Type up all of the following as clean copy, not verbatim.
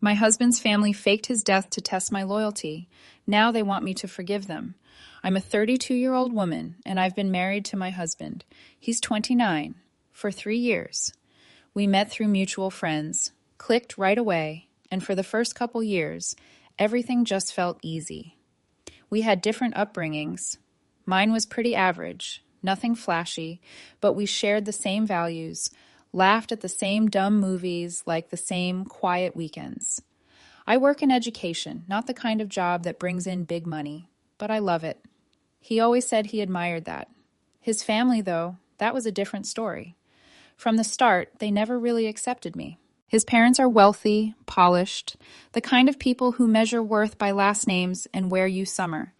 My husband's family faked his death to test my loyalty. Now they want me to forgive them. I'm a 32-year-old woman, and I've been married to my husband. He's 29, for 3 years. We met through mutual friends, clicked right away, and for the first couple years, everything just felt easy. We had different upbringings. Mine was pretty average, nothing flashy, but we shared the same values, laughed at the same dumb movies, like the same quiet weekends. I work in education, not the kind of job that brings in big money, but I love it. He always said he admired that. His family, though, that was a different story. From the start, they never really accepted me. His parents are wealthy, polished, the kind of people who measure worth by last names and where you summer.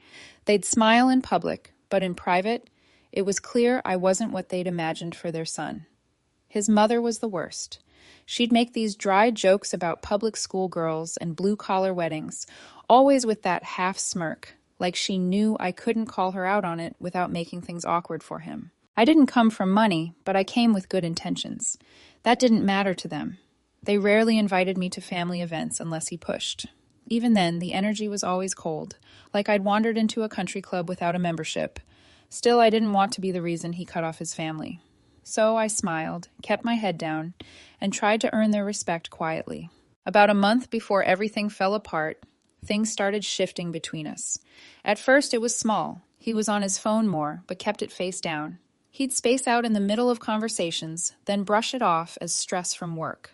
They'd smile in public, but in private, it was clear I wasn't what they'd imagined for their son. His mother was the worst. She'd make these dry jokes about public school girls and blue-collar weddings, always with that half smirk, like she knew I couldn't call her out on it without making things awkward for him. I didn't come from money, but I came with good intentions. That didn't matter to them. They rarely invited me to family events unless he pushed. Even then, the energy was always cold, like I'd wandered into a country club without a membership. Still, I didn't want to be the reason he cut off his family. So I smiled, kept my head down, and tried to earn their respect quietly. About a month before everything fell apart, things started shifting between us. At first, it was small. He was on his phone more, but kept it face down. He'd space out in the middle of conversations, then brush it off as stress from work.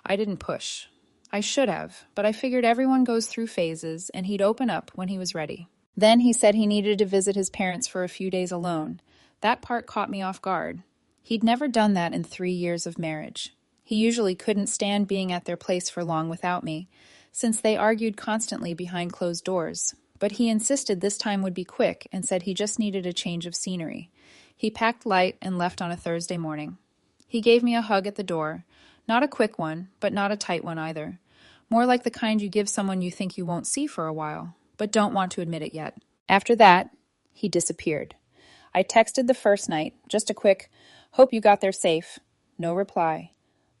I didn't push. I should have, but I figured everyone goes through phases, and he'd open up when he was ready. Then he said he needed to visit his parents for a few days alone. That part caught me off guard. He'd never done that in 3 years of marriage. He usually couldn't stand being at their place for long without me, since they argued constantly behind closed doors. But he insisted this time would be quick and said he just needed a change of scenery. He packed light and left on a Thursday morning. He gave me a hug at the door. Not a quick one, but not a tight one either. More like the kind you give someone you think you won't see for a while, but don't want to admit it yet. After that, he disappeared. I texted the first night, just a quick, "Hope you got there safe." No reply.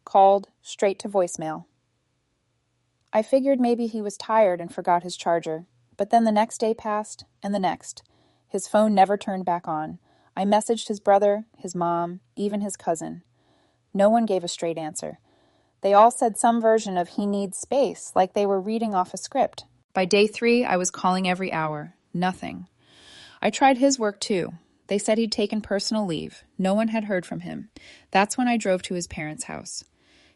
Called, straight to voicemail. I figured maybe he was tired and forgot his charger, but then the next day passed, and the next. His phone never turned back on. I messaged his brother, his mom, even his cousin. No one gave a straight answer. They all said some version of he needs space, like they were reading off a script. By day 3, I was calling every hour. Nothing. I tried his work too. They said he'd taken personal leave. No one had heard from him. That's when I drove to his parents' house.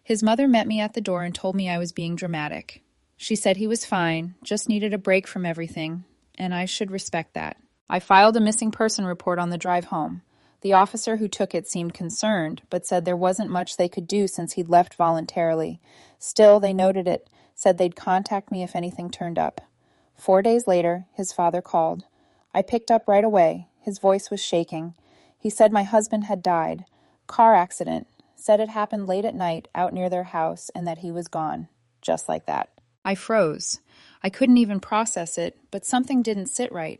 His mother met me at the door and told me I was being dramatic. She said he was fine, just needed a break from everything, and I should respect that. I filed a missing person report on the drive home. The officer who took it seemed concerned, but said there wasn't much they could do since he'd left voluntarily. Still, they noted it, said they'd contact me if anything turned up. 4 days later, his father called. I picked up right away. His voice was shaking. He said my husband had died. Car accident. Said it happened late at night out near their house and that he was gone. Just like that. I froze. I couldn't even process it, but something didn't sit right.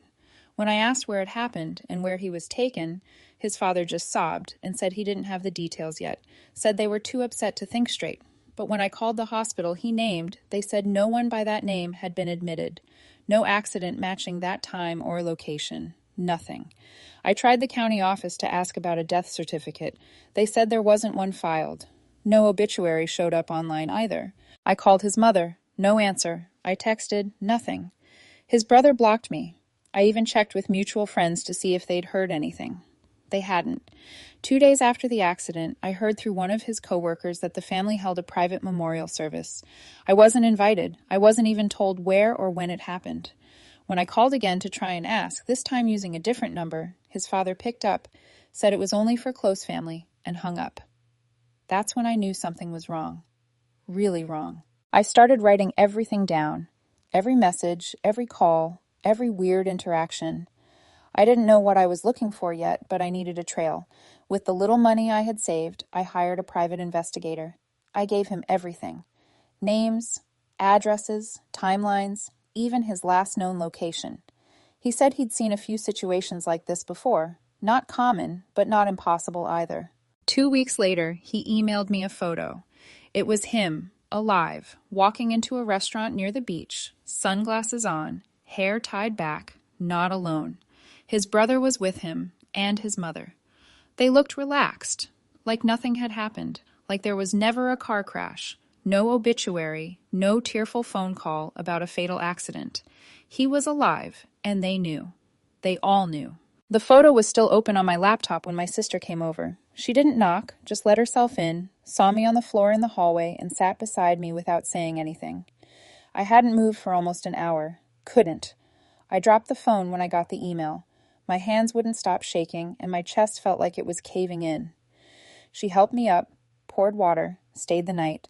When I asked where it happened and where he was taken, his father just sobbed and said he didn't have the details yet, said they were too upset to think straight. But when I called the hospital he named, they said no one by that name had been admitted. No accident matching that time or location. Nothing. I tried the county office to ask about a death certificate. They said there wasn't one filed. No obituary showed up online either. I called his mother. No answer. I texted. Nothing. His brother blocked me. I even checked with mutual friends to see if they'd heard anything. They hadn't. 2 days after the accident, I heard through one of his coworkers that the family held a private memorial service. I wasn't invited. I wasn't even told where or when it happened. When I called again to try and ask, this time using a different number, his father picked up, said it was only for close family, and hung up. That's when I knew something was wrong. Really wrong. I started writing everything down. Every message, every call, every weird interaction. I didn't know what I was looking for yet, but I needed a trail. With the little money I had saved, I hired a private investigator. I gave him everything. Names, addresses, timelines, even his last known location. He said he'd seen a few situations like this before. Not common, but not impossible either. 2 weeks later, he emailed me a photo. It was him, alive, walking into a restaurant near the beach, sunglasses on, hair tied back, not alone. His brother was with him, and his mother. They looked relaxed, like nothing had happened, like there was never a car crash, no obituary, no tearful phone call about a fatal accident. He was alive, and they knew. They all knew. The photo was still open on my laptop when my sister came over. She didn't knock, just let herself in, saw me on the floor in the hallway, and sat beside me without saying anything. I hadn't moved for almost an hour. Couldn't. I dropped the phone when I got the email. My hands wouldn't stop shaking, and my chest felt like it was caving in. She helped me up, poured water, stayed the night.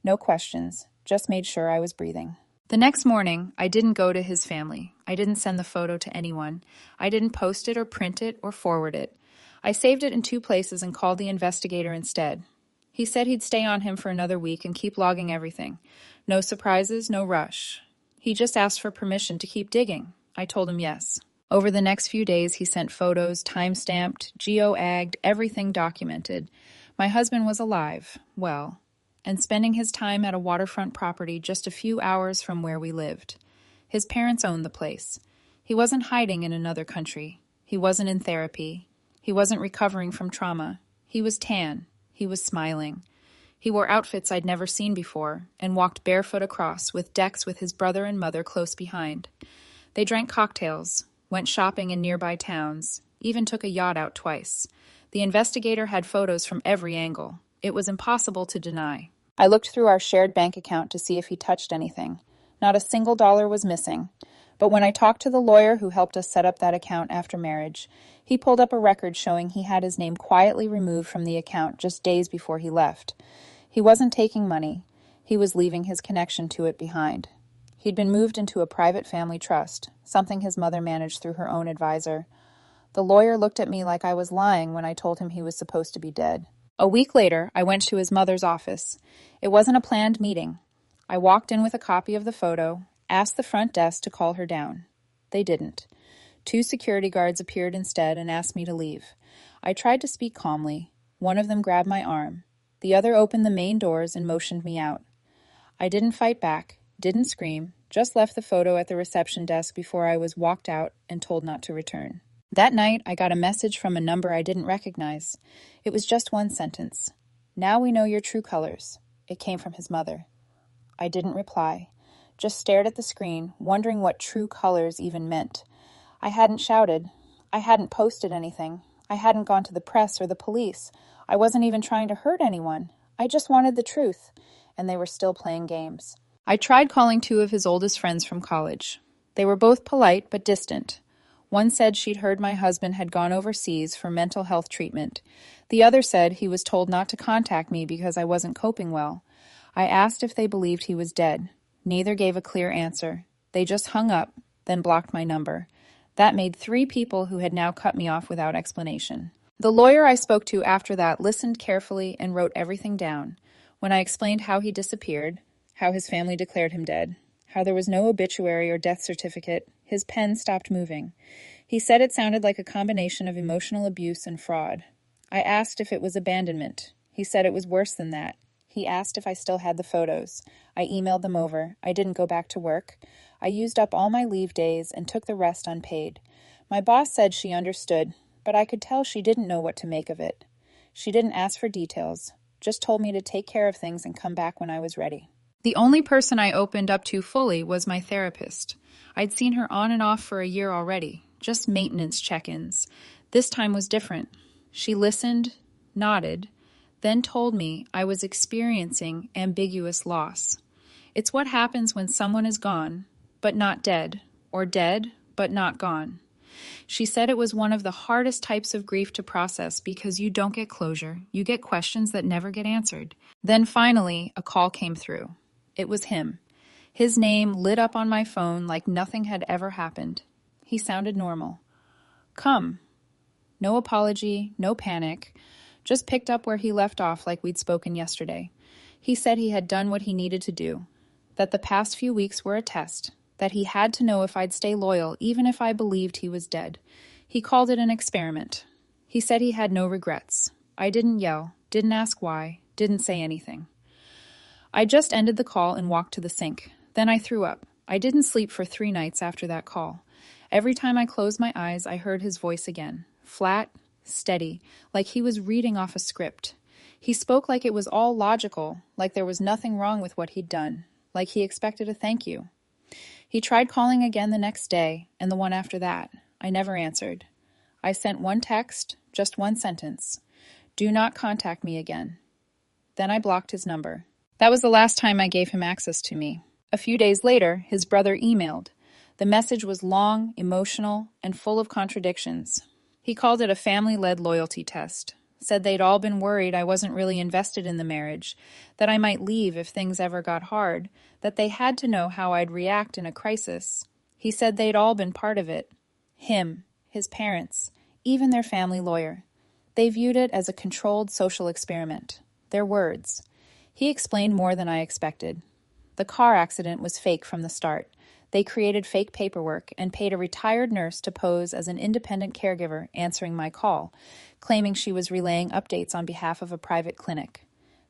No questions, just made sure I was breathing. The next morning, I didn't go to his family. I didn't send the photo to anyone. I didn't post it or print it or forward it. I saved it in 2 places and called the investigator instead. He said he'd stay on him for another week and keep logging everything. No surprises, no rush. He just asked for permission to keep digging. I told him yes. Over the next few days, he sent photos, time-stamped, geo-agged, everything documented. My husband was alive, well, and spending his time at a waterfront property just a few hours from where we lived. His parents owned the place. He wasn't hiding in another country. He wasn't in therapy. He wasn't recovering from trauma. He was tan. He was smiling. He wore outfits I'd never seen before and walked barefoot across with Dex with his brother and mother close behind. They drank cocktails, went shopping in nearby towns, even took a yacht out twice. The investigator had photos from every angle. It was impossible to deny. I looked through our shared bank account to see if he touched anything. Not a single dollar was missing. But when I talked to the lawyer who helped us set up that account after marriage, he pulled up a record showing he had his name quietly removed from the account just days before he left. He wasn't taking money. He was leaving his connection to it behind. He'd been moved into a private family trust, something his mother managed through her own advisor. The lawyer looked at me like I was lying when I told him he was supposed to be dead. A week later, I went to his mother's office. It wasn't a planned meeting. I walked in with a copy of the photo, asked the front desk to call her down. They didn't. 2 security guards appeared instead and asked me to leave. I tried to speak calmly. One of them grabbed my arm. The other opened the main doors and motioned me out. I didn't fight back, didn't scream, just left the photo at the reception desk before I was walked out and told not to return. That night, I got a message from a number I didn't recognize. It was just one sentence. "Now we know your true colors." It came from his mother. I didn't reply, just stared at the screen, wondering what true colors even meant. I hadn't shouted. I hadn't posted anything. I hadn't gone to the press or the police. I wasn't even trying to hurt anyone. I just wanted the truth, and they were still playing games. I tried calling 2 of his oldest friends from college. They were both polite but distant. One said she'd heard my husband had gone overseas for mental health treatment. The other said he was told not to contact me because I wasn't coping well. I asked if they believed he was dead. Neither gave a clear answer. They just hung up, then blocked my number. That made 3 people who had now cut me off without explanation. The lawyer I spoke to after that listened carefully and wrote everything down. When I explained how he disappeared, how his family declared him dead, how there was no obituary or death certificate, his pen stopped moving. He said it sounded like a combination of emotional abuse and fraud. I asked if it was abandonment. He said it was worse than that. He asked if I still had the photos. I emailed them over. I didn't go back to work. I used up all my leave days and took the rest unpaid. My boss said she understood, but I could tell she didn't know what to make of it. She didn't ask for details, just told me to take care of things and come back when I was ready. The only person I opened up to fully was my therapist. I'd seen her on and off for a year already, just maintenance check-ins. This time was different. She listened, nodded, then told me I was experiencing ambiguous loss. It's what happens when someone is gone, but not dead, or dead, but not gone. She said it was one of the hardest types of grief to process because you don't get closure. You get questions that never get answered. Then finally, a call came through. It was him. His name lit up on my phone like nothing had ever happened. He sounded normal. "Come." No apology, no panic. Just picked up where he left off like we'd spoken yesterday. He said he had done what he needed to do, that the past few weeks were a test, that he had to know if I'd stay loyal even if I believed he was dead. He called it an experiment. He said he had no regrets. I didn't yell, didn't ask why, didn't say anything. I just ended the call and walked to the sink. Then I threw up. I didn't sleep for 3 nights after that call. Every time I closed my eyes, I heard his voice again. Flat, steady, like he was reading off a script. He spoke like it was all logical, like there was nothing wrong with what he'd done, like he expected a thank you. He tried calling again the next day, and the one after that. I never answered. I sent one text, just one sentence. Do not contact me again. Then I blocked his number. That was the last time I gave him access to me. A few days later, his brother emailed. The message was long, emotional, and full of contradictions. He called it a family-led loyalty test, said they'd all been worried I wasn't really invested in the marriage, that I might leave if things ever got hard, that they had to know how I'd react in a crisis. He said they'd all been part of it. Him, his parents, even their family lawyer. They viewed it as a controlled social experiment. Their words. He explained more than I expected. The car accident was fake from the start. They created fake paperwork and paid a retired nurse to pose as an independent caregiver answering my call, claiming she was relaying updates on behalf of a private clinic.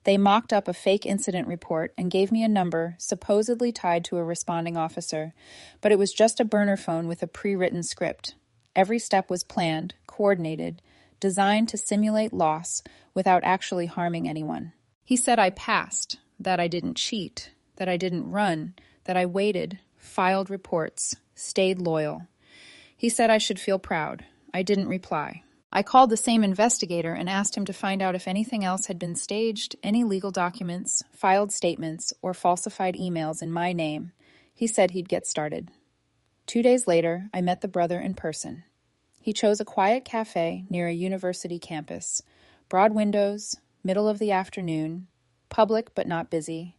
They mocked up a fake incident report and gave me a number supposedly tied to a responding officer, but it was just a burner phone with a pre-written script. Every step was planned, coordinated, designed to simulate loss without actually harming anyone. He said I passed, that I didn't cheat, that I didn't run, that I waited, filed reports, stayed loyal. He said I should feel proud. I didn't reply. I called the same investigator and asked him to find out if anything else had been staged, any legal documents, filed statements, or falsified emails in my name. He said he'd get started. 2 days later, I met the brother in person. He chose a quiet cafe near a university campus. Broad windows, middle of the afternoon, public but not busy.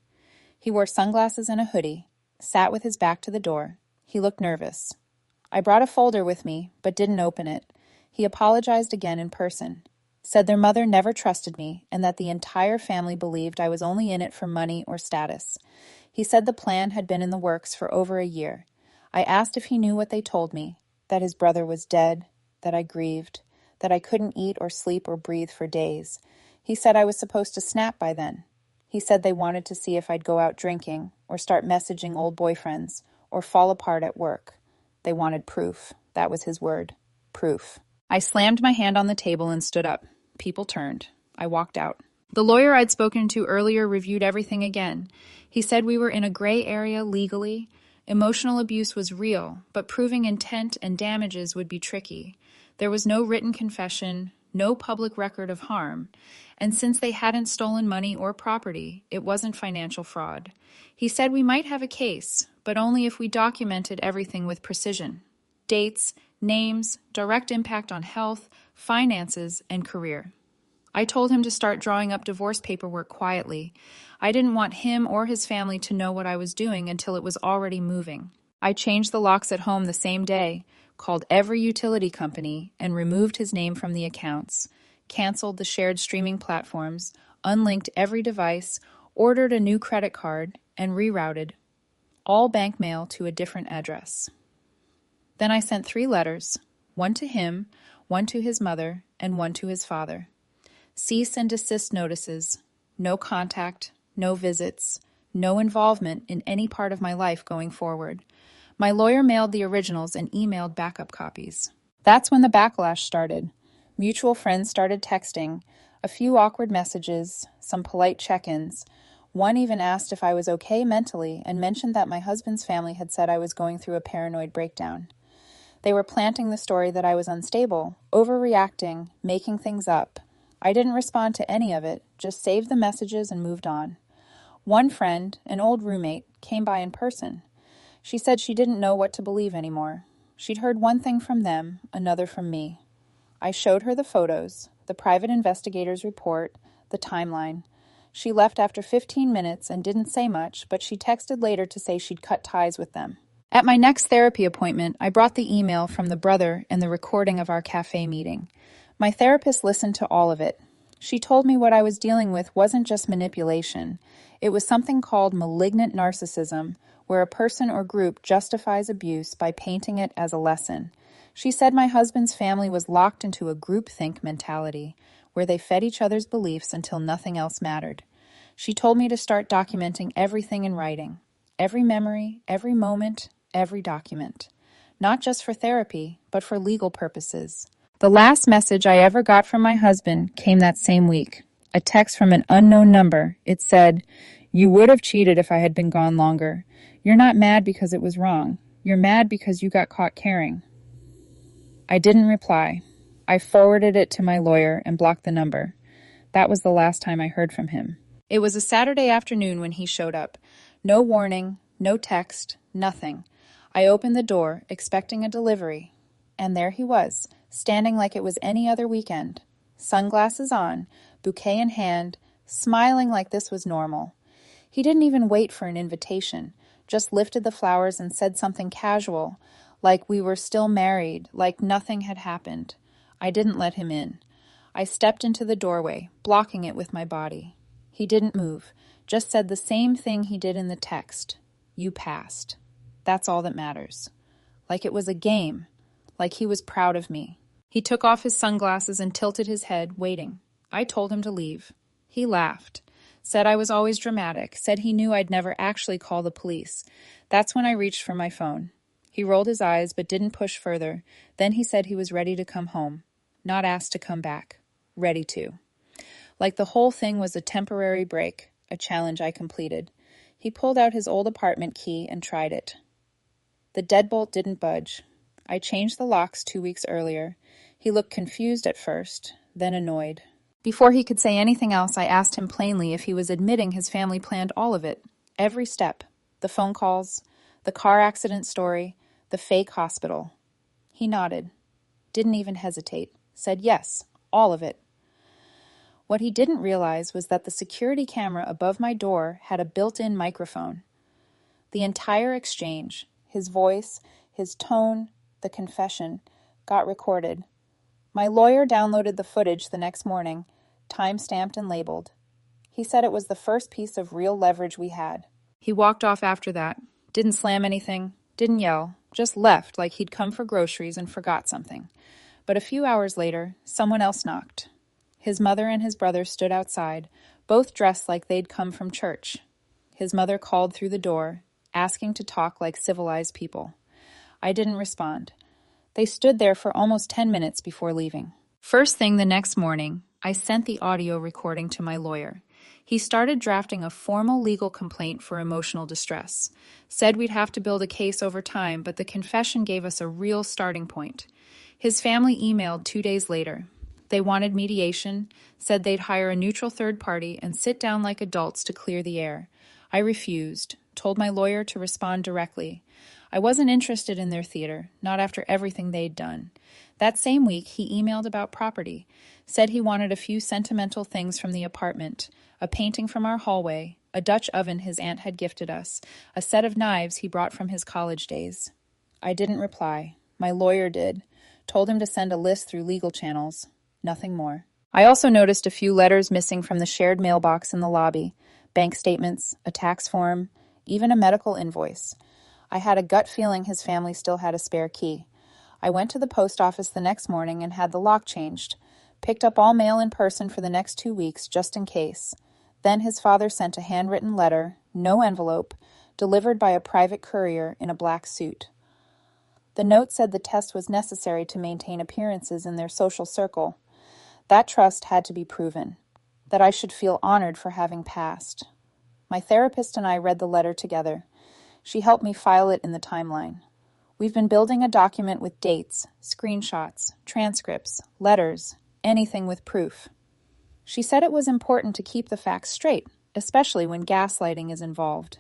He wore sunglasses and a hoodie, sat with his back to the door. He looked nervous. I brought a folder with me, but didn't open it. He apologized again in person, said their mother never trusted me and that the entire family believed I was only in it for money or status. He said the plan had been in the works for over a year. I asked if he knew what they told me, that his brother was dead, that I grieved, that I couldn't eat or sleep or breathe for days. He said I was supposed to snap by then. He said they wanted to see if I'd go out drinking or start messaging old boyfriends or fall apart at work. They wanted proof. That was his word. Proof. I slammed my hand on the table and stood up. People turned. I walked out. The lawyer I'd spoken to earlier reviewed everything again. He said we were in a gray area legally. Emotional abuse was real, but proving intent and damages would be tricky. There was no written confession, no public record of harm, and since they hadn't stolen money or property, it wasn't financial fraud. He said we might have a case, but only if we documented everything with precision. Dates, names, direct impact on health, finances, and career. I told him to start drawing up divorce paperwork quietly. I didn't want him or his family to know what I was doing until it was already moving. I changed the locks at home the same day, called every utility company, and removed his name from the accounts, canceled the shared streaming platforms, unlinked every device, ordered a new credit card, and rerouted all bank mail to a different address. Then I sent 3 letters, one to him, one to his mother, and one to his father. Cease and desist notices, no contact, no visits, no involvement in any part of my life going forward. My lawyer mailed the originals and emailed backup copies. That's when the backlash started. Mutual friends started texting, a few awkward messages, some polite check-ins. One even asked if I was okay mentally and mentioned that my husband's family had said I was going through a paranoid breakdown. They were planting the story that I was unstable, overreacting, making things up. I didn't respond to any of it, just saved the messages and moved on. One friend, an old roommate, came by in person. She said she didn't know what to believe anymore. She'd heard one thing from them, another from me. I showed her the photos, the private investigator's report, the timeline. She left after 15 minutes and didn't say much, but she texted later to say she'd cut ties with them. At my next therapy appointment, I brought the email from the brother and the recording of our cafe meeting. My therapist listened to all of it. She told me what I was dealing with wasn't just manipulation. It was something called malignant narcissism, where a person or group justifies abuse by painting it as a lesson. She said my husband's family was locked into a groupthink mentality, where they fed each other's beliefs until nothing else mattered. She told me to start documenting everything in writing. Every memory, every moment, every document. Not just for therapy, but for legal purposes. The last message I ever got from my husband came that same week. A text from an unknown number. It said, "You would have cheated if I had been gone longer. You're not mad because it was wrong. You're mad because you got caught caring." I didn't reply. I forwarded it to my lawyer and blocked the number. That was the last time I heard from him. It was a Saturday afternoon when he showed up. No warning, no text, nothing. I opened the door, expecting a delivery. And there he was, standing like it was any other weekend. Sunglasses on, bouquet in hand, smiling like this was normal. He didn't even wait for an invitation, just lifted the flowers and said something casual, like we were still married, like nothing had happened. I didn't let him in. I stepped into the doorway, blocking it with my body. He didn't move, just said the same thing he did in the text. You passed. That's all that matters. Like it was a game, like he was proud of me. He took off his sunglasses and tilted his head, waiting. I told him to leave. He laughed, said I was always dramatic, said he knew I'd never actually call the police. That's when I reached for my phone. He rolled his eyes but didn't push further. Then he said he was ready to come home, not asked to come back. Ready to. Like the whole thing was a temporary break, a challenge I completed. He pulled out his old apartment key and tried it. The deadbolt didn't budge. I changed the locks 2 weeks earlier. He looked confused at first, then annoyed. Before he could say anything else, I asked him plainly if he was admitting his family planned all of it. Every step. The phone calls, the car accident story, the fake hospital. He nodded. Didn't even hesitate. Said yes, all of it. What he didn't realize was that the security camera above my door had a built-in microphone. The entire exchange, his voice, his tone, the confession, got recorded. My lawyer downloaded the footage the next morning, time-stamped and labeled. He said it was the first piece of real leverage we had. He walked off after that, didn't slam anything, didn't yell, just left like he'd come for groceries and forgot something. But a few hours later, someone else knocked. His mother and his brother stood outside, both dressed like they'd come from church. His mother called through the door, asking to talk like civilized people. I didn't respond. They stood there for almost 10 minutes before leaving. First thing the next morning, I sent the audio recording to my lawyer. He started drafting a formal legal complaint for emotional distress. Said we'd have to build a case over time, but the confession gave us a real starting point. His family emailed 2 days later. They wanted mediation, said they'd hire a neutral third party and sit down like adults to clear the air. I refused, told my lawyer to respond directly. I wasn't interested in their theater, not after everything they'd done. That same week, he emailed about property, said he wanted a few sentimental things from the apartment, a painting from our hallway, a Dutch oven his aunt had gifted us, a set of knives he brought from his college days. I didn't reply. My lawyer did. Told him to send a list through legal channels. Nothing more. I also noticed a few letters missing from the shared mailbox in the lobby, bank statements, a tax form, even a medical invoice. I had a gut feeling his family still had a spare key. I went to the post office the next morning and had the lock changed. Picked up all mail in person for the next 2 weeks, just in case. Then his father sent a handwritten letter, no envelope, delivered by a private courier in a black suit. The note said the test was necessary to maintain appearances in their social circle. That trust had to be proven, that I should feel honored for having passed. My therapist and I read the letter together. She helped me file it in the timeline. We've been building a document with dates, screenshots, transcripts, letters, anything with proof. She said it was important to keep the facts straight, especially when gaslighting is involved.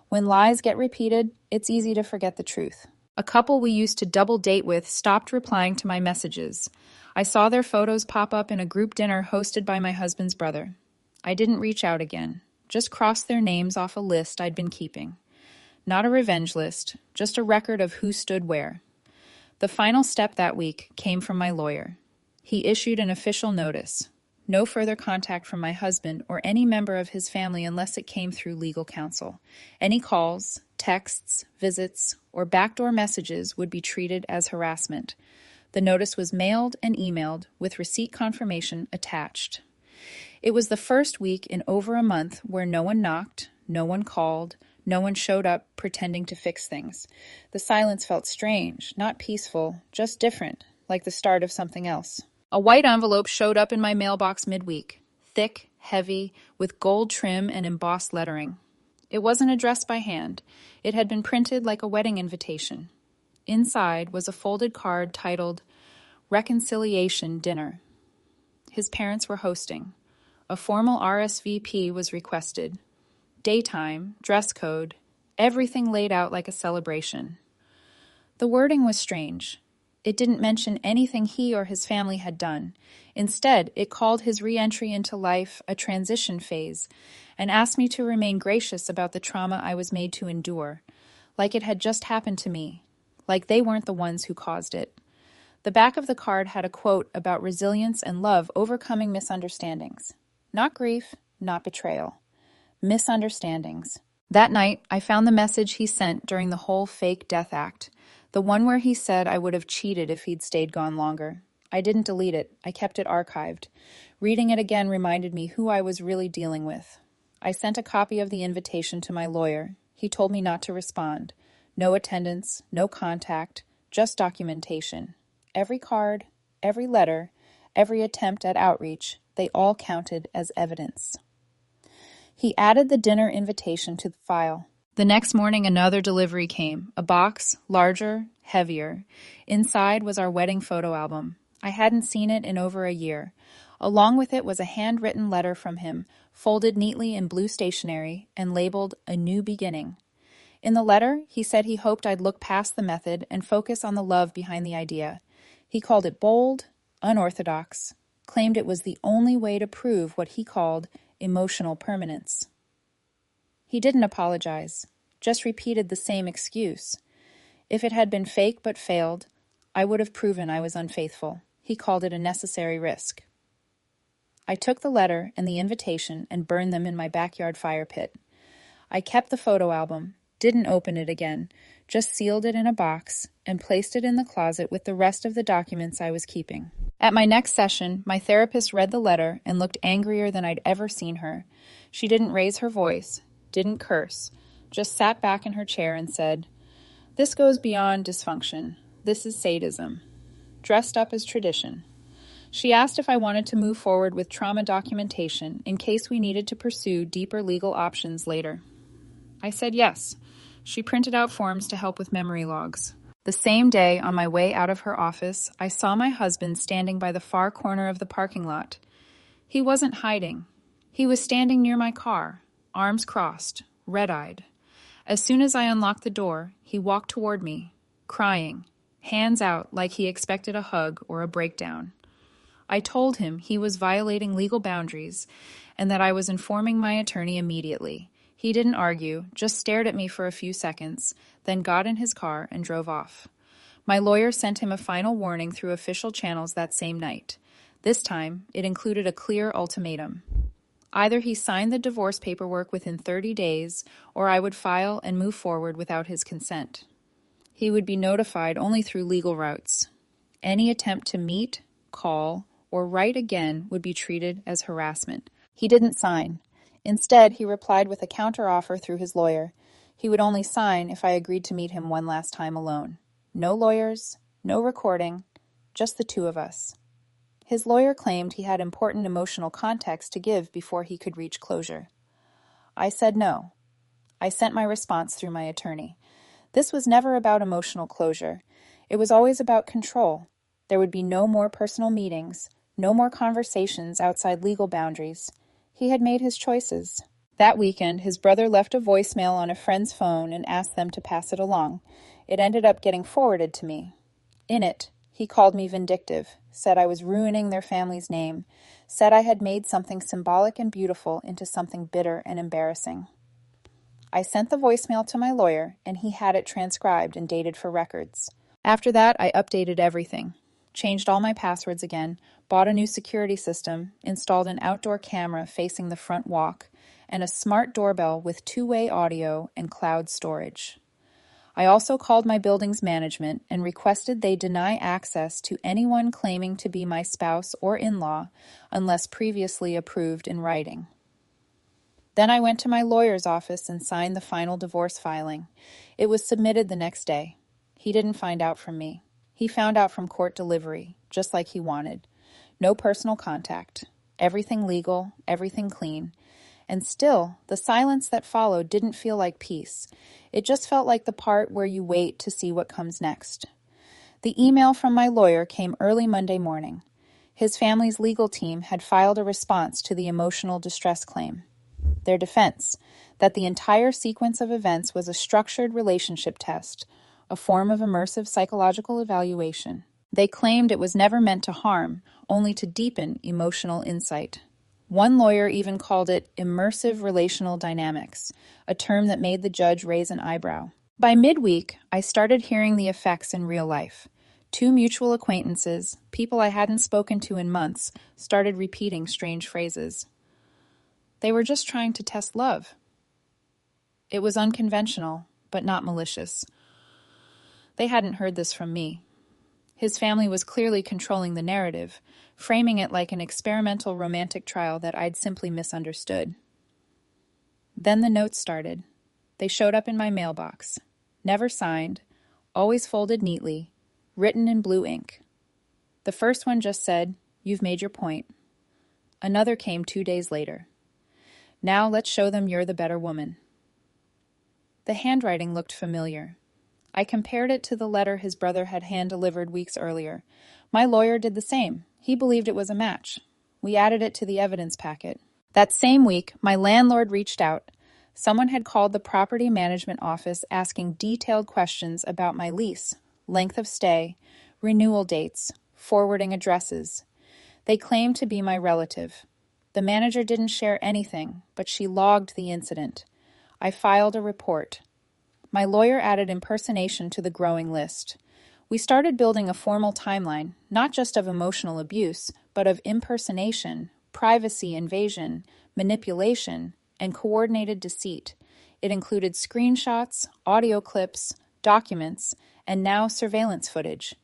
When lies get repeated, it's easy to forget the truth. A couple we used to double date with stopped replying to my messages. I saw their photos pop up in a group dinner hosted by my husband's brother. I didn't reach out again, just crossed their names off a list I'd been keeping. Not a revenge list, just a record of who stood where. The final step that week came from my lawyer. He issued an official notice. No further contact from my husband or any member of his family unless it came through legal counsel. Any calls, texts, visits, or backdoor messages would be treated as harassment. The notice was mailed and emailed with receipt confirmation attached. It was the first week in over a month where no one knocked, no one called, no one showed up pretending to fix things. The silence felt strange, not peaceful, just different, like the start of something else. A white envelope showed up in my mailbox midweek, thick, heavy, with gold trim and embossed lettering. It wasn't addressed by hand. It had been printed like a wedding invitation. Inside was a folded card titled Reconciliation Dinner. His parents were hosting. A formal RSVP was requested. Daytime, dress code, everything laid out like a celebration. The wording was strange. It didn't mention anything he or his family had done. Instead, it called his re-entry into life a transition phase and asked me to remain gracious about the trauma I was made to endure, like it had just happened to me, like they weren't the ones who caused it. The back of the card had a quote about resilience and love overcoming misunderstandings. Not grief, not betrayal. Misunderstandings. That night, I found the message he sent during the whole fake death act, the one where he said I would have cheated if he'd stayed gone longer. I didn't delete it. I kept it archived. Reading it again reminded me who I was really dealing with. I sent a copy of the invitation to my lawyer. He told me not to respond. No attendance, no contact, just documentation. Every card, every letter, every attempt at outreach, they all counted as evidence. He added the dinner invitation to the file. The next morning, another delivery came, a box, larger, heavier. Inside was our wedding photo album. I hadn't seen it in over a year. Along with it was a handwritten letter from him, folded neatly in blue stationery and labeled A New Beginning. In the letter, he said he hoped I'd look past the method and focus on the love behind the idea. He called it bold, unorthodox, claimed it was the only way to prove what he called emotional permanence. He didn't apologize, just repeated the same excuse. If it had been fake but failed, I would have proven I was unfaithful. He called it a necessary risk. I took the letter and the invitation and burned them in my backyard fire pit. I kept the photo album, didn't open it again, just sealed it in a box and placed it in the closet with the rest of the documents I was keeping. At my next session, my therapist read the letter and looked angrier than I'd ever seen her. She didn't raise her voice, didn't curse, just sat back in her chair and said, "This goes beyond dysfunction. This is sadism, dressed up as tradition." She asked if I wanted to move forward with trauma documentation in case we needed to pursue deeper legal options later. I said yes. She printed out forms to help with memory logs. The same day, on my way out of her office, I saw my husband standing by the far corner of the parking lot. He wasn't hiding. He was standing near my car, arms crossed, red-eyed. As soon as I unlocked the door, he walked toward me, crying, hands out like he expected a hug or a breakdown. I told him he was violating legal boundaries and that I was informing my attorney immediately. He didn't argue, just stared at me for a few seconds, then got in his car and drove off. My lawyer sent him a final warning through official channels that same night. This time, it included a clear ultimatum. Either he signed the divorce paperwork within 30 days, or I would file and move forward without his consent. He would be notified only through legal routes. Any attempt to meet, call, or write again would be treated as harassment. He didn't sign. Instead, he replied with a counteroffer through his lawyer. He would only sign if I agreed to meet him one last time alone. No lawyers, no recording, just the two of us. His lawyer claimed he had important emotional context to give before he could reach closure. I said no. I sent my response through my attorney. This was never about emotional closure. It was always about control. There would be no more personal meetings, no more conversations outside legal boundaries. He had made his choices. That weekend, his brother left a voicemail on a friend's phone and asked them to pass it along. It ended up getting forwarded to me. In it, he called me vindictive, said I was ruining their family's name, said I had made something symbolic and beautiful into something bitter and embarrassing. I sent the voicemail to my lawyer, and he had it transcribed and dated for records. After that, I updated everything. Changed all my passwords again, bought a new security system, installed an outdoor camera facing the front walk, and a smart doorbell with two-way audio and cloud storage. I also called my building's management and requested they deny access to anyone claiming to be my spouse or in-law unless previously approved in writing. Then I went to my lawyer's office and signed the final divorce filing. It was submitted the next day. He didn't find out from me. He found out from court delivery, just like he wanted. No personal contact. Everything legal, everything clean. And still, the silence that followed didn't feel like peace. It just felt like the part where you wait to see what comes next. The email from my lawyer came early Monday morning. His family's legal team had filed a response to the emotional distress claim. Their defense, that the entire sequence of events was a structured relationship test, a form of immersive psychological evaluation. They claimed it was never meant to harm, only to deepen emotional insight. One lawyer even called it immersive relational dynamics, a term that made the judge raise an eyebrow. By midweek, I started hearing the effects in real life. 2 mutual acquaintances, people I hadn't spoken to in months, started repeating strange phrases. They were just trying to test love. It was unconventional, but not malicious. They hadn't heard this from me. His family was clearly controlling the narrative, framing it like an experimental romantic trial that I'd simply misunderstood. Then the notes started. They showed up in my mailbox. Never signed, always folded neatly, written in blue ink. The first one just said, "You've made your point." Another came 2 days later. "Now let's show them you're the better woman." The handwriting looked familiar. I compared it to the letter his brother had hand-delivered weeks earlier. My lawyer did the same. He believed it was a match. We added it to the evidence packet. That same week, my landlord reached out. Someone had called the property management office asking detailed questions about my lease, length of stay, renewal dates, forwarding addresses. They claimed to be my relative. The manager didn't share anything, but she logged the incident. I filed a report. My lawyer added impersonation to the growing list. We started building a formal timeline, not just of emotional abuse, but of impersonation, privacy invasion, manipulation, and coordinated deceit. It included screenshots, audio clips, documents, and now surveillance footage.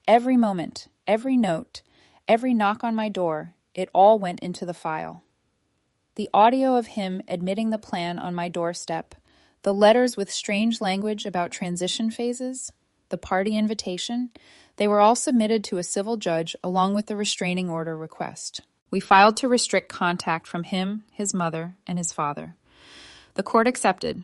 Every moment, every note, every knock on my door, it all went into the file. The audio of him admitting the plan on my doorstep, the letters with strange language about transition phases, the party invitation, they were all submitted to a civil judge along with the restraining order request. We filed to restrict contact from him, his mother, and his father. The court accepted.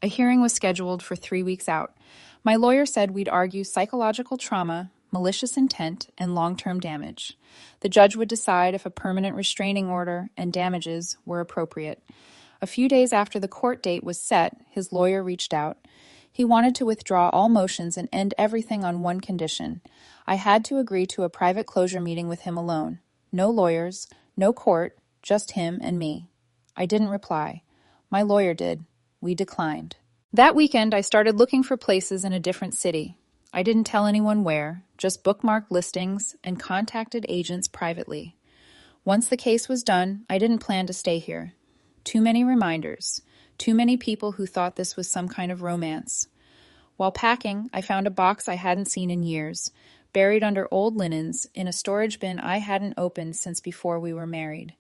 A hearing was scheduled for 3 weeks out. My lawyer said we'd argue psychological trauma, malicious intent, and long-term damage. The judge would decide if a permanent restraining order and damages were appropriate. A few days after the court date was set, his lawyer reached out. He wanted to withdraw all motions and end everything on one condition. I had to agree to a private closure meeting with him alone. No lawyers, no court, just him and me. I didn't reply. My lawyer did. We declined. That weekend, I started looking for places in a different city. I didn't tell anyone where, just bookmarked listings and contacted agents privately. Once the case was done, I didn't plan to stay here. Too many reminders. Too many people who thought this was some kind of romance. While packing, I found a box I hadn't seen in years, buried under old linens in a storage bin I hadn't opened since before we were married.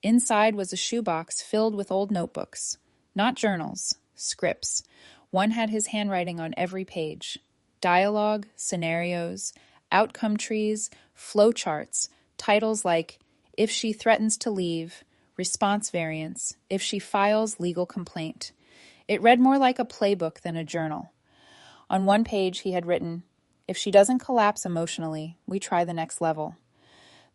Inside was a shoebox filled with old notebooks. Not journals, scripts. One had his handwriting on every page. Dialogue, scenarios, outcome trees, flowcharts, titles like "If she threatens to leave," "Response variants," "If she files legal complaint." It read more like a playbook than a journal. On one page he had written, "If she doesn't collapse emotionally, we try the next level."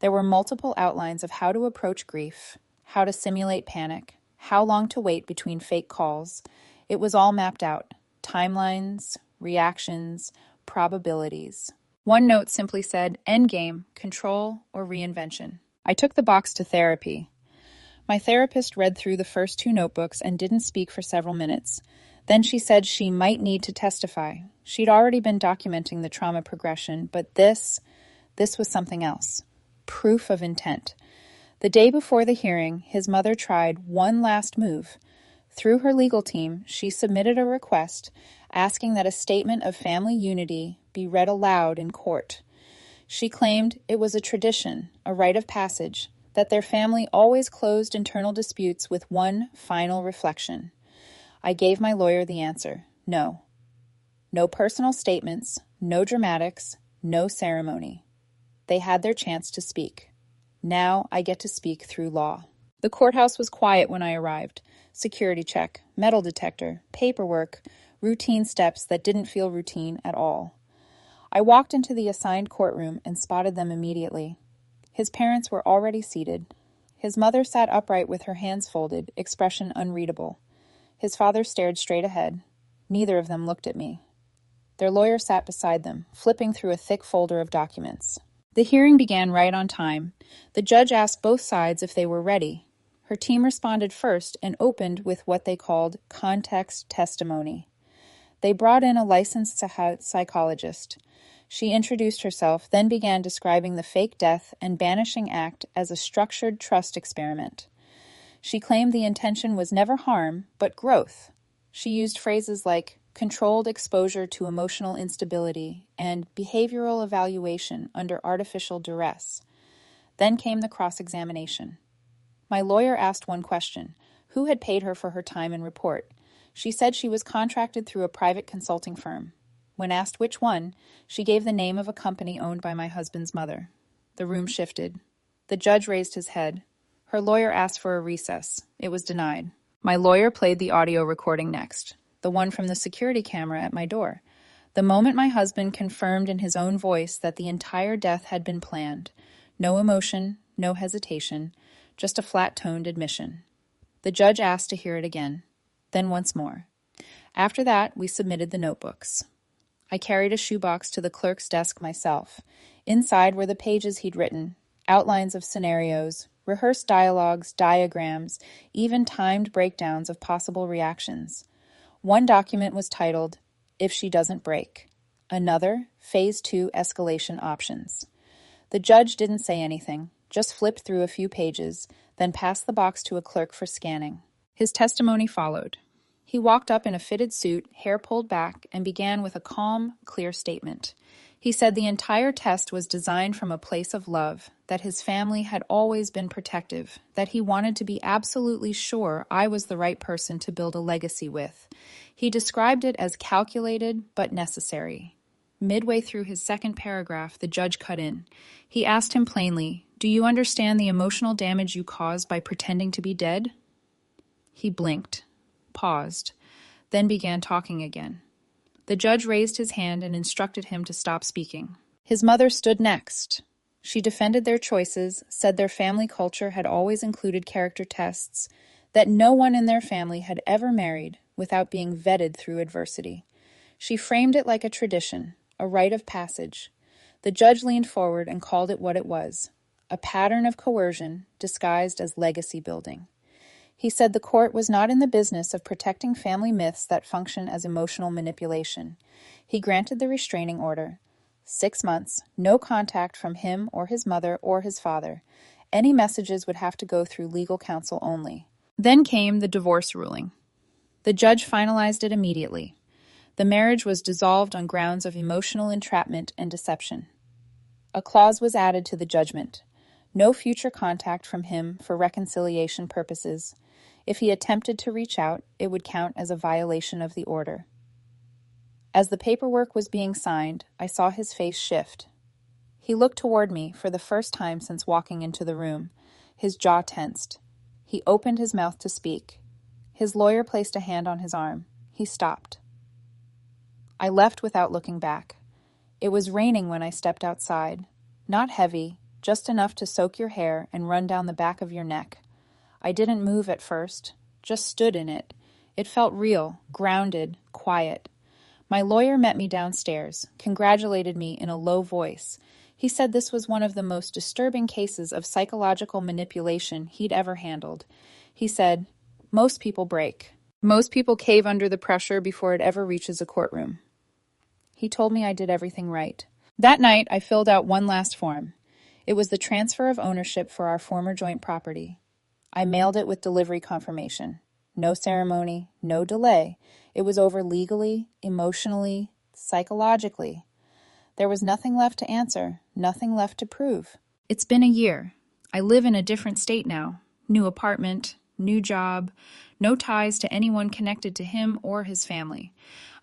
There were multiple outlines of how to approach grief, how to simulate panic, how long to wait between fake calls. It was all mapped out. Timelines, reactions, probabilities. One note simply said, "Endgame, control, or reinvention." I took the box to therapy. My therapist read through the first 2 notebooks and didn't speak for several minutes. Then she said she might need to testify. She'd already been documenting the trauma progression, but this was something else. Proof of intent. The day before the hearing, his mother tried one last move. Through her legal team, she submitted a request asking that a statement of family unity be read aloud in court. She claimed it was a tradition, a rite of passage, that their family always closed internal disputes with one final reflection. I gave my lawyer the answer: no. No personal statements, no dramatics, no ceremony. They had their chance to speak. Now I get to speak through law. The courthouse was quiet when I arrived. Security check, metal detector, paperwork, routine steps that didn't feel routine at all. I walked into the assigned courtroom and spotted them immediately. His parents were already seated. His mother sat upright with her hands folded, expression unreadable. His father stared straight ahead. Neither of them looked at me. Their lawyer sat beside them, flipping through a thick folder of documents. The hearing began right on time. The judge asked both sides if they were ready. Her team responded first and opened with what they called context testimony. They brought in a licensed psychologist. She introduced herself, then began describing the fake death and banishing act as a structured trust experiment. She claimed the intention was never harm, but growth. She used phrases like controlled exposure to emotional instability and behavioral evaluation under artificial duress. Then came the cross-examination. My lawyer asked one question: who had paid her for her time and report? She said she was contracted through a private consulting firm. When asked which one, she gave the name of a company owned by my husband's mother. The room shifted. The judge raised his head. Her lawyer asked for a recess. It was denied. My lawyer played the audio recording next, the one from the security camera at my door. The moment my husband confirmed in his own voice that the entire death had been planned. No emotion, no hesitation, just a flat-toned admission. The judge asked to hear it again, then once more. After that, we submitted the notebooks. I carried a shoebox to the clerk's desk myself. Inside were the pages he'd written, outlines of scenarios, rehearsed dialogues, diagrams, even timed breakdowns of possible reactions. One document was titled, "If She Doesn't Break." Another, Phase 2 Escalation Options. The judge didn't say anything, just flipped through a few pages, then passed the box to a clerk for scanning. His testimony followed. He walked up in a fitted suit, hair pulled back, and began with a calm, clear statement. He said the entire test was designed from a place of love, that his family had always been protective, that he wanted to be absolutely sure I was the right person to build a legacy with. He described it as calculated but necessary. Midway through his second paragraph, the judge cut in. He asked him plainly, "Do you understand the emotional damage you caused by pretending to be dead?" He blinked, paused, then began talking again. The judge raised his hand and instructed him to stop speaking. His mother stood next. She defended their choices, said their family culture had always included character tests, that no one in their family had ever married without being vetted through adversity. She framed it like a tradition, a rite of passage. The judge leaned forward and called it what it was, a pattern of coercion disguised as legacy building. He said the court was not in the business of protecting family myths that function as emotional manipulation. He granted the restraining order. 6 months, no contact from him or his mother or his father. Any messages would have to go through legal counsel only. Then came the divorce ruling. The judge finalized it immediately. The marriage was dissolved on grounds of emotional entrapment and deception. A clause was added to the judgment. No future contact from him for reconciliation purposes. If he attempted to reach out, it would count as a violation of the order. As the paperwork was being signed, I saw his face shift. He looked toward me for the first time since walking into the room. His jaw tensed. He opened his mouth to speak. His lawyer placed a hand on his arm. He stopped. I left without looking back. It was raining when I stepped outside. Not heavy, just enough to soak your hair and run down the back of your neck. I didn't move at first, just stood in it. It felt real, grounded, quiet. My lawyer met me downstairs, congratulated me in a low voice. He said this was one of the most disturbing cases of psychological manipulation he'd ever handled. He said, "Most people break. Most people cave under the pressure before it ever reaches a courtroom." He told me I did everything right. That night, I filled out one last form. It was the transfer of ownership for our former joint property. I mailed it with delivery confirmation. No ceremony, no delay. It was over legally, emotionally, psychologically. There was nothing left to answer, nothing left to prove. It's been a year. I live in a different state now. New apartment, new job, no ties to anyone connected to him or his family.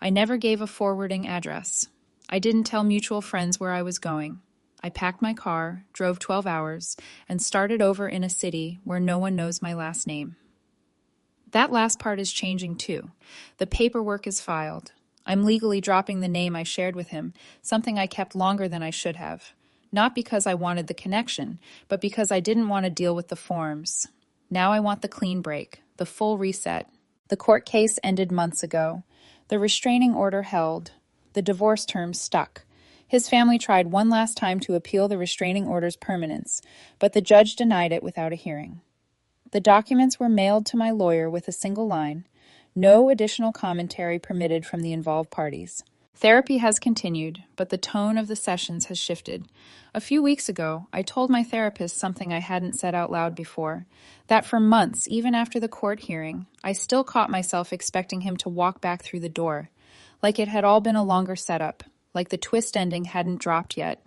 I never gave a forwarding address. I didn't tell mutual friends where I was going. I packed my car, drove 12 hours, and started over in a city where no one knows my last name. That last part is changing too. The paperwork is filed. I'm legally dropping the name I shared with him, something I kept longer than I should have. Not because I wanted the connection, but because I didn't want to deal with the forms. Now I want the clean break, the full reset. The court case ended months ago. The restraining order held. The divorce terms stuck. His family tried one last time to appeal the restraining order's permanence, but the judge denied it without a hearing. The documents were mailed to my lawyer with a single line, no additional commentary permitted from the involved parties. Therapy has continued, but the tone of the sessions has shifted. A few weeks ago, I told my therapist something I hadn't said out loud before, that for months, even after the court hearing, I still caught myself expecting him to walk back through the door, like it had all been a longer setup, like the twist ending hadn't dropped yet.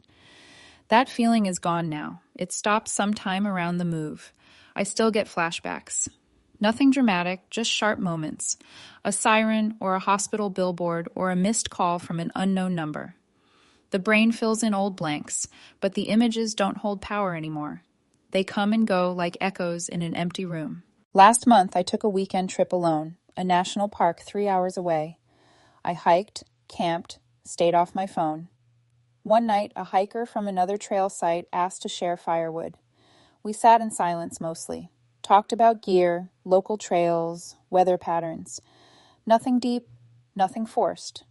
That feeling is gone now. It stopped sometime around the move. I still get flashbacks. Nothing dramatic, just sharp moments. A siren or a hospital billboard or a missed call from an unknown number. The brain fills in old blanks, but the images don't hold power anymore. They come and go like echoes in an empty room. Last month, I took a weekend trip alone, a national park 3 hours away. I hiked, camped, stayed off my phone. One night, a hiker from another trail site asked to share firewood. We sat in silence mostly, talked about gear, local trails, weather patterns. Nothing deep, nothing forced.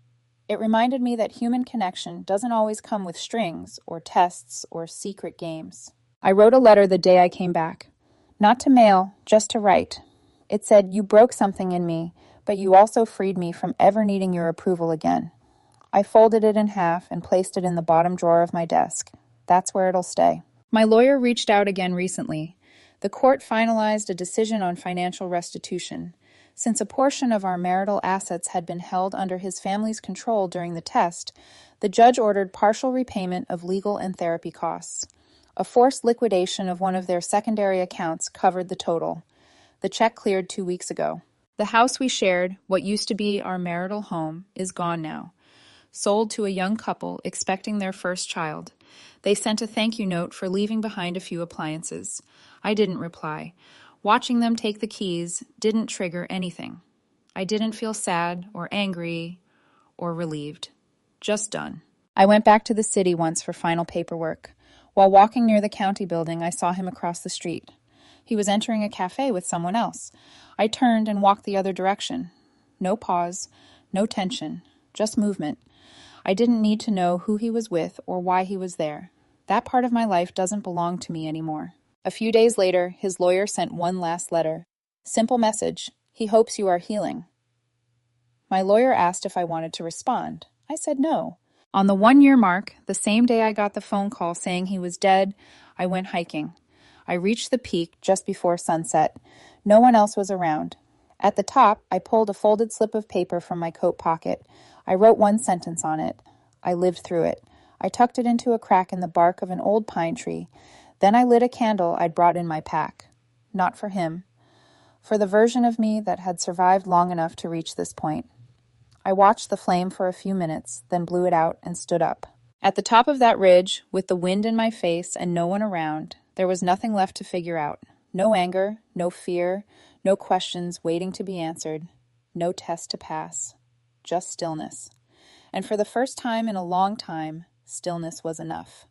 It reminded me that human connection doesn't always come with strings or tests or secret games. I wrote a letter the day I came back. Not to mail, just to write. It said, "You broke something in me, but you also freed me from ever needing your approval again." I folded it in half and placed it in the bottom drawer of my desk. That's where it'll stay. My lawyer reached out again recently. The court finalized a decision on financial restitution. Since a portion of our marital assets had been held under his family's control during the test, the judge ordered partial repayment of legal and therapy costs. A forced liquidation of one of their secondary accounts covered the total. The check cleared 2 weeks ago. The house we shared, what used to be our marital home, is gone now. Sold to a young couple expecting their first child. They sent a thank you note for leaving behind a few appliances. I didn't reply. Watching them take the keys didn't trigger anything. I didn't feel sad or angry or relieved. Just done. I went back to the city once for final paperwork. While walking near the county building, I saw him across the street. He was entering a cafe with someone else. I turned and walked the other direction. No pause, no tension, just movement. I didn't need to know who he was with or why he was there. That part of my life doesn't belong to me anymore. A few days later, his lawyer sent one last letter. Simple message. He hopes you are healing. My lawyer asked if I wanted to respond. I said no. On the 1-year mark, the same day I got the phone call saying he was dead, I went hiking. I reached the peak just before sunset. No one else was around. At the top, I pulled a folded slip of paper from my coat pocket. I wrote one sentence on it. I lived through it. I tucked it into a crack in the bark of an old pine tree. Then I lit a candle I'd brought in my pack. Not for him. For the version of me that had survived long enough to reach this point. I watched the flame for a few minutes, then blew it out and stood up. At the top of that ridge, with the wind in my face and no one around, there was nothing left to figure out. No anger, no fear, no questions waiting to be answered, no test to pass. Just stillness. And for the first time in a long time, stillness was enough.